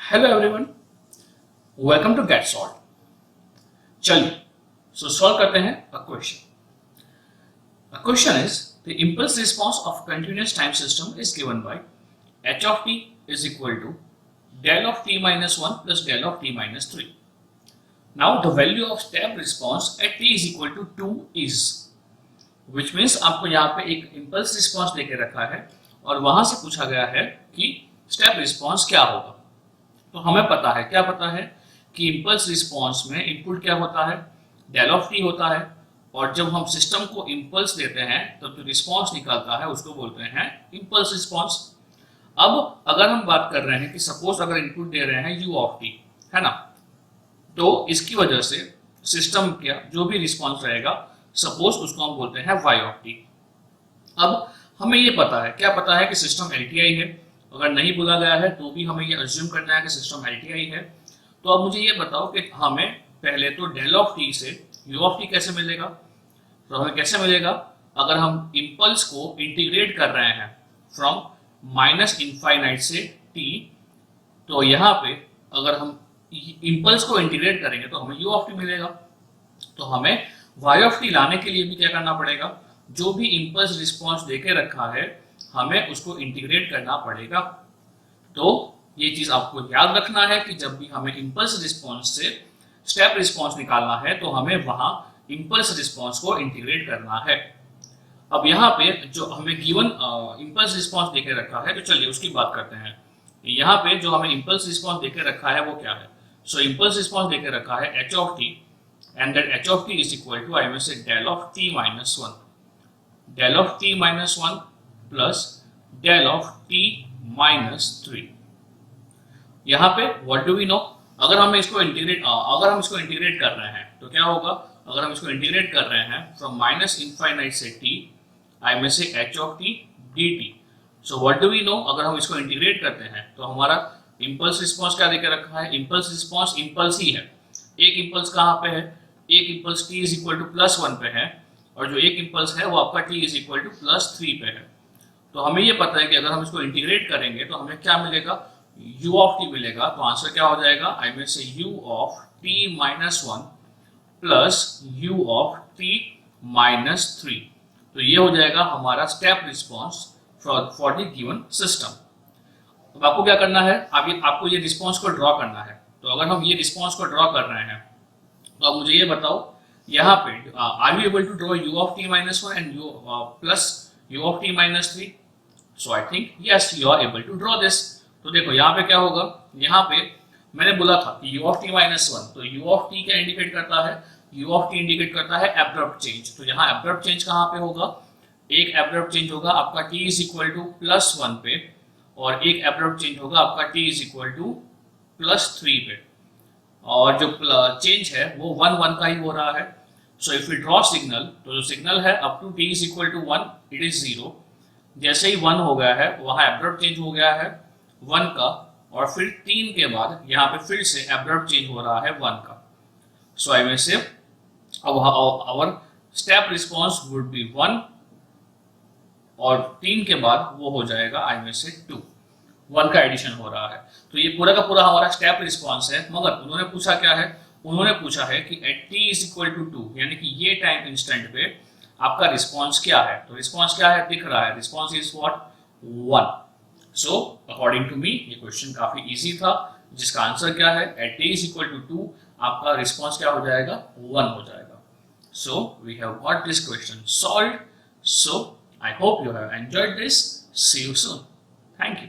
Hello everyone, welcome to get solve. चलिए solve करते हैं a question is the impulse response of continuous time system is given by h of t is equal to del of t minus 1 plus del of t minus 3. Now the value of step response at t is equal to 2 is, which means आपको यहाँ पे एक impulse response देके रखा है और वहां से पूछा गया है कि स्टेप रिस्पॉन्स क्या होगा। तो हमें पता है, क्या पता है कि इम्पल्स रिस्पॉन्स में इनपुट क्या होता है, डेल ऑफ टी होता है, और जब हम सिस्टम को इम्पल्स देते हैं तो जो रिस्पॉन्स निकलता है उसको बोलते हैं इम्पल्स रिस्पॉन्स। अब अगर हम बात कर रहे हैं कि सपोज अगर इनपुट दे रहे हैं यू ऑफ टी, है ना, तो इसकी वजह से सिस्टम का जो भी रिस्पॉन्स रहेगा सपोज उसको हम बोलते हैं वाई ऑफ टी। अब हमें ये पता है, क्या पता है कि सिस्टम एलटीआई है, अगर नहीं बोला गया है तो भी हमें ये अज्यूम करना है कि सिस्टम एलटीआई है। तो अब मुझे ये बताओ कि हमें पहले तो डेल ऑफ टी से यू ऑफ टी कैसे मिलेगा। तो हमें कैसे मिलेगा, अगर हम इम्पल्स को इंटीग्रेट कर रहे हैं फ्रॉम माइनस इनफाइनाइट से टी, तो यहाँ पे अगर हम इम्पल्स को इंटीग्रेट करेंगे तो हमें यू ऑफ टी मिलेगा। तो हमें वाई ऑफ टी लाने के लिए भी क्या करना पड़ेगा, जो भी इम्पल्स रिस्पॉन्स देके रखा है हमें उसको इंटीग्रेट करना पड़ेगा। तो ये चीज आपको याद रखना है कि जब भी हमें इम्पल्स रिस्पॉन्स से स्टेप रिस्पॉन्स निकालना है तो हमें वहां इम्पल्स रिस्पॉन्स को इंटीग्रेट करना है। अब यहाँ पे जो हमें गिवन इम्पल्स रिस्पॉन्स देके रखा है, तो चलिए उसकी बात करते हैं। यहाँ पे जो हमें इम्पल्स रिस्पॉन्स देके रखा है वो क्या है। सो इम्पल्स रिस्पॉन्स देके रखा है H of T, and that H of T is equal to, I में से del of T minus 1, del of T minus 1 plus del of T minus 3। यहाँ पे व्हाट डू वी नो, अगर हम इसको इंटीग्रेट कर रहे हैं तो क्या होगा, अगर हम इसको इंटीग्रेट कर रहे हैं फ्रॉम माइनस इनफाइनाइट से टी, आई में से h of t d t. So what do we know, अगर हम इसको इंटीग्रेट करते हैं तो हमारा इम्पल्स रिस्पॉन्स क्या देकर रखा है, इम्पल्स रिस्पॉन्स इम्पल्स ही है। एक इम्पल्स कहाँ पे है, एक impulse T is equal two plus 1 पे है, और जो एक इम्पल्स है वो आपका T is equal two plus 3 पे है। तो हमें ये पता है कि अगर हम इसको इंटीग्रेट करेंगे तो हमें क्या मिलेगा, u ऑफ टी मिलेगा। तो आंसर क्या हो जाएगा, आई में से u of t minus 1 plus u of t minus 3। तो ये हो जाएगा हमारा step response for the given system. अब आपको क्या करना है, आपको ये रिस्पॉन्स को ड्रॉ करना है। तो अगर हम ये रिस्पॉन्स को ड्रॉ कर रहे हैं तो अब मुझे ये बताओ, यहाँ पे are you able to draw u of t minus 1 and u plus u of t minus 3? So I think yes, you are able to draw this. तो देखो यहाँ पे क्या होगा, यहाँ पे मैंने बोला था कि u of t minus 1, तो u of t क्या इंडिकेट करता है, u of t इंडिकेट करता है एब्रप्ट चेंज। तो यहाँ एब्रप्ट चेंज कहाँ पे होगा, एक एब्रप्ट चेंज होगा आपका t is equal two plus 1 पे, और एक एब्रप्ट चेंज होगा आपका t is equal two plus 3 पे, और जो चेंज है वो 1 1 का ही हो रहा है। So if you draw signal, तो जो सिग्नल है up to t is equal to 1 it is 0। जैसे ही 1 हो गया है वहां एब्रप्ट चेंज हो गया है 1 का, और फिर 3 के बाद यहाँ पे फिर से एब्रप्ट चेंज हो रहा है 1 का। सो आई में से our step response would be 1, और 3 के बाद वो हो जाएगा आई में से 2, 1 का एडिशन हो रहा है। तो ये पूरा का पूरा हमारा स्टेप रिस्पॉन्स है। मगर उन्होंने पूछा क्या है, उन्होंने पूछा है कि at t is equal to 2, यानी कि ये टाइम इंस्टेंट पे आपका रिस्पॉन्स क्या है। तो रिस्पॉन्स क्या है, दिख रहा है, response is what 1। So according to me ये क्वेश्चन काफी इजी था, जिसका आंसर क्या है, at t is equal to 2 आपका रिस्पॉन्स क्या हो जाएगा, 1 हो जाएगा। So we have got this question solved. So I hope you have enjoyed this. See you soon. Thank you.